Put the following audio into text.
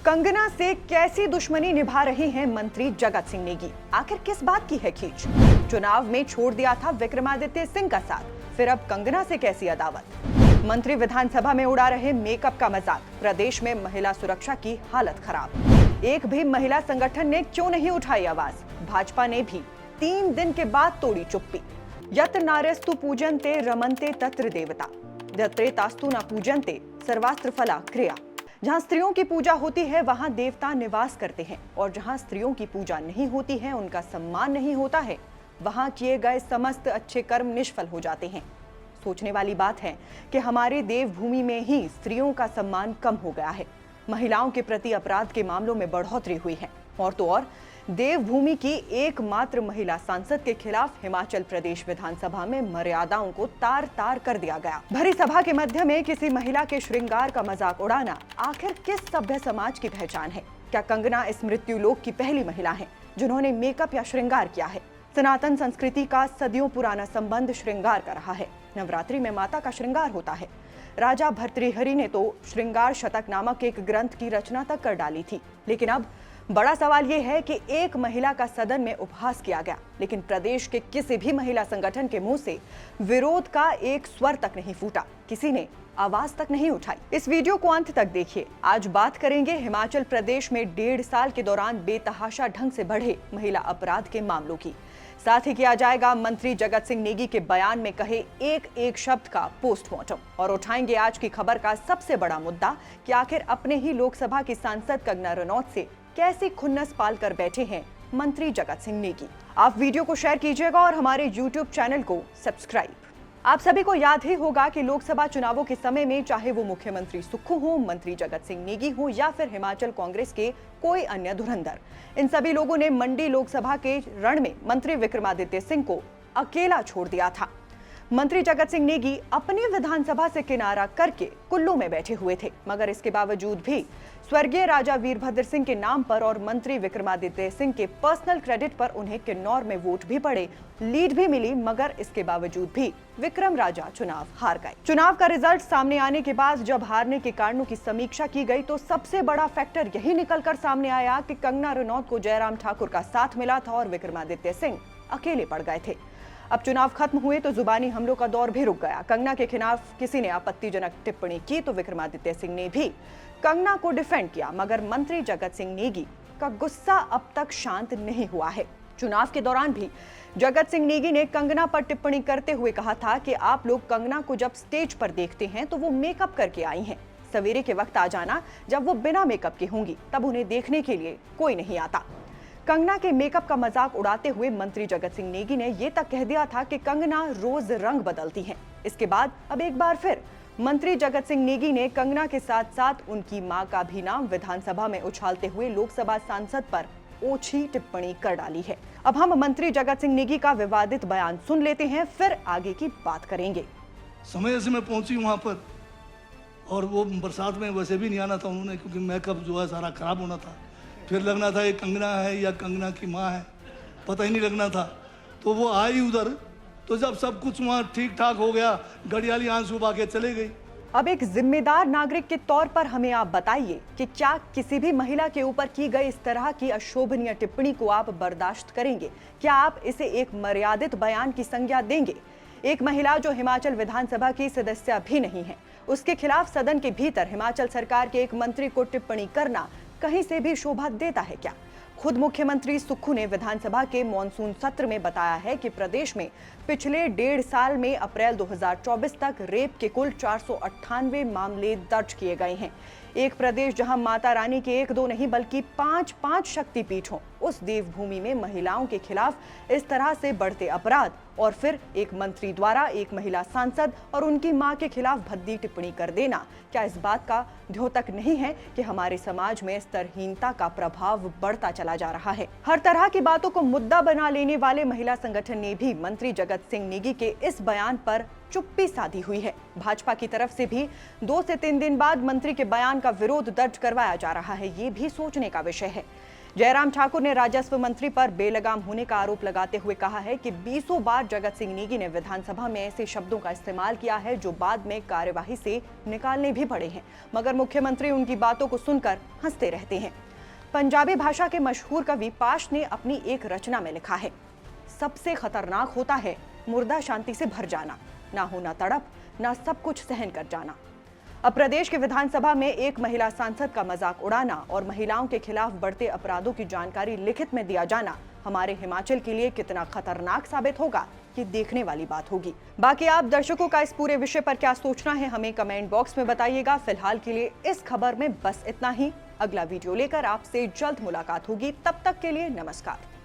कंगना से कैसी दुश्मनी निभा रहे हैं मंत्री जगत सिंह नेगी? आखिर किस बात की है खींच? चुनाव में छोड़ दिया था विक्रमादित्य सिंह का साथ, फिर अब कंगना से कैसी अदावत? मंत्री विधानसभा में उड़ा रहे मेकअप का मजाक, प्रदेश में महिला सुरक्षा की हालत खराब। एक भी महिला संगठन ने क्यों नहीं उठाई आवाज? भाजपा ने भी 3 दिन के बाद तोड़ी चुप्पी। यत्र नार्यस्तु पूजन्ते रमन्ते तत्र देवता, यत्रेतास्तु न पूजन्ते सर्वास्त्र फला क्रिया। जहां स्त्रियों की पूजा होती है वहां देवता निवास करते हैं, और जहां स्त्रियों की पूजा नहीं होती है, उनका सम्मान नहीं होता है, वहां किए गए समस्त अच्छे कर्म निष्फल हो जाते हैं। सोचने वाली बात है कि हमारे देवभूमि में ही स्त्रियों का सम्मान कम हो गया है। महिलाओं के प्रति अपराध के मामलों में बढ़ोतरी हुई है, और तो और देवभूमि की एकमात्र महिला सांसद के खिलाफ हिमाचल प्रदेश विधानसभा में मर्यादाओं को तार तार कर दिया गया। भरी सभा के मध्य में किसी महिला के श्रृंगार का मजाक उड़ाना आखिर किस सभ्य समाज की पहचान है? क्या कंगना इस मृत्यु लोक की पहली महिला है जिन्होंने मेकअप या श्रृंगार किया है? सनातन संस्कृति का सदियों पुराना संबंध श्रृंगार का रहा है। नवरात्रि में माता का श्रृंगार होता है। राजा भर्तृहरि ने तो श्रृंगार शतक नामक एक ग्रंथ की रचना तक कर डाली थी। लेकिन अब बड़ा सवाल यह है कि एक महिला का सदन में उपहास किया गया, लेकिन प्रदेश के किसी भी महिला संगठन के मुंह से विरोध का एक स्वर तक नहीं फूटा, किसी ने आवाज तक नहीं उठाई। इस वीडियो को अंत तक देखिए। आज बात करेंगे हिमाचल प्रदेश में 1.5 साल के दौरान बेतहाशा ढंग से बढ़े महिला अपराध के मामलों की। साथ ही किया जाएगा मंत्री जगत सिंह नेगी के बयान में कहे एक एक शब्द का पोस्टमार्टम, और उठाएंगे आज की खबर का सबसे बड़ा मुद्दा कि आखिर अपने ही लोकसभा की सांसद कंगना रनौत से कैसी खुन्नस पाल कर बैठे हैं मंत्री जगत सिंह नेगी। आप वीडियो को शेयर कीजिएगा और हमारे YouTube चैनल को सब्सक्राइब। आप सभी को याद ही होगा कि लोकसभा चुनावों के समय में चाहे वो मुख्यमंत्री सुक्खू हो, मंत्री जगत सिंह नेगी हो या फिर हिमाचल कांग्रेस के कोई अन्य धुरंधर, इन सभी लोगों ने मंडी लोकसभा के रण में मंत्री विक्रमादित्य सिंह को अकेला छोड़ दिया था। मंत्री जगत सिंह नेगी अपनी विधानसभा से किनारा करके कुल्लू में बैठे हुए थे, मगर इसके बावजूद भी स्वर्गीय राजा वीरभद्र सिंह के नाम पर और मंत्री विक्रमादित्य सिंह के पर्सनल क्रेडिट पर उन्हें किन्नौर में वोट भी पड़े, लीड भी मिली, मगर इसके बावजूद भी विक्रम राजा चुनाव हार गए। चुनाव का रिजल्ट सामने आने के बाद जब हारने के कारणों की समीक्षा की गई तो सबसे बड़ा फैक्टर यही निकलकर सामने आया कि कंगना रनौत को जयराम ठाकुर का साथ मिला था और विक्रमादित्य सिंह अकेले पड़ गए थे। अब चुनाव खत्म हुए तो जुबानी हमलों का दौर भी रुक गया। कंगना के खिलाफ किसी ने आपत्तिजनक टिप्पणी की तो विक्रमादित्य सिंह ने भी कंगना को डिफेंड किया, मगर मंत्री जगत सिंह नेगी का गुस्सा अब तक शांत नहीं हुआ है। चुनाव के दौरान भी जगत सिंह नेगी ने कंगना पर टिप्पणी करते हुए कहा था कि आप लोग कंगना को जब स्टेज पर देखते हैं तो वो मेकअप करके आई हैं। सवेरे के वक्त आ जाना, जब वो बिना मेकअप की होंगी तब उन्हें देखने के लिए कोई नहीं आता। कंगना के मेकअप का मजाक उड़ाते हुए मंत्री जगत सिंह नेगी ने ये तक कह दिया था कि कंगना रोज रंग बदलती हैं। इसके बाद अब एक बार फिर मंत्री जगत सिंह नेगी ने कंगना के साथ साथ उनकी मां का भी नाम विधानसभा में उछालते हुए लोकसभा सांसद पर ओछी टिप्पणी कर डाली है। अब हम मंत्री जगत सिंह नेगी का विवादित बयान सुन लेते हैं, फिर आगे की बात करेंगे। समय से मैं पहुंची वहां पर, और वो बरसात में वैसे भी नहीं आना था उन्होंने, क्योंकि मेकअप जो है सारा खराब होना था। फिर लगना था ये कंगना है या कंगना की माँ है, पता ही नहीं लगना था। तो वो आई उधर, तो जब सब कुछ वहाँ ठीक ठाक हो गया, घड़ियाली आंसू बहा के चले गई। अब एक जिम्मेदार नागरिक के तौर पर हमें आप बताइए कि क्या किसी भी महिला के ऊपर की गई इस तरह की अशोभनीय टिप्पणी को आप बर्दाश्त करेंगे? क्या आप इसे एक मर्यादित बयान की संज्ञा देंगे? एक महिला जो हिमाचल विधानसभा की सदस्य भी नहीं है, उसके खिलाफ सदन के भीतर हिमाचल सरकार के एक मंत्री को टिप्पणी करना कहीं से भी शोभा देता है क्या? खुद मुख्यमंत्री सुक्खू ने विधानसभा के मॉनसून सत्र में बताया है कि प्रदेश में पिछले 1.5 साल में अप्रैल 2024 तक रेप के कुल 498 मामले दर्ज किए गए हैं। एक प्रदेश जहां माता रानी के 1-2 नहीं बल्कि 5-5 शक्तिपीठ हों, उस देवभूमि में महिलाओं के खिलाफ इस तरह से बढ़ते अपराध, और फिर एक मंत्री द्वारा एक महिला सांसद और उनकी मां के खिलाफ भद्दी टिप्पणी कर देना, क्या इस बात का द्योतक नहीं है कि हमारे समाज में स्तरहीनता का प्रभाव बढ़ता चला जा रहा है? हर तरह की बातों को मुद्दा बना लेने वाले महिला संगठन ने भी मंत्री जगत सिंह नेगी के इस बयान पर चुप्पी साधी हुई है। भाजपा की तरफ से भी 2 से 3 दिन बाद मंत्री के बयान का विरोध दर्ज करवाया जा रहा है। ये भी सोचने का विषय है। जयराम ठाकुर ने राजस्व मंत्री पर बेलगाम होने का आरोप लगाते हुए कहा है कि 20 बार बाद जगत सिंह नेगी ने विधानसभा में ऐसे शब्दों का इस्तेमाल किया है जो बाद में कार्यवाही से निकालने भी पड़े हैं, मगर मुख्यमंत्री उनकी बातों को सुनकर हंसते रहते हैं। पंजाबी भाषा के मशहूर कवि पाश ने अपनी एक रचना में लिखा है, सबसे खतरनाक होता है मुर्दा शांति से भर जाना, ना होना तड़प, ना सब कुछ सहन कर जाना। अब प्रदेश की विधानसभा में एक महिला सांसद का मजाक उड़ाना और महिलाओं के खिलाफ बढ़ते अपराधों की जानकारी लिखित में दिया जाना हमारे हिमाचल के लिए कितना खतरनाक साबित होगा, ये देखने वाली बात होगी। बाकी आप दर्शकों का इस पूरे विषय पर क्या सोचना है, हमें कमेंट बॉक्स में बताइएगा। फिलहाल के लिए इस खबर में बस इतना ही। अगला वीडियो लेकर आपसे जल्द मुलाकात होगी, तब तक के लिए नमस्कार।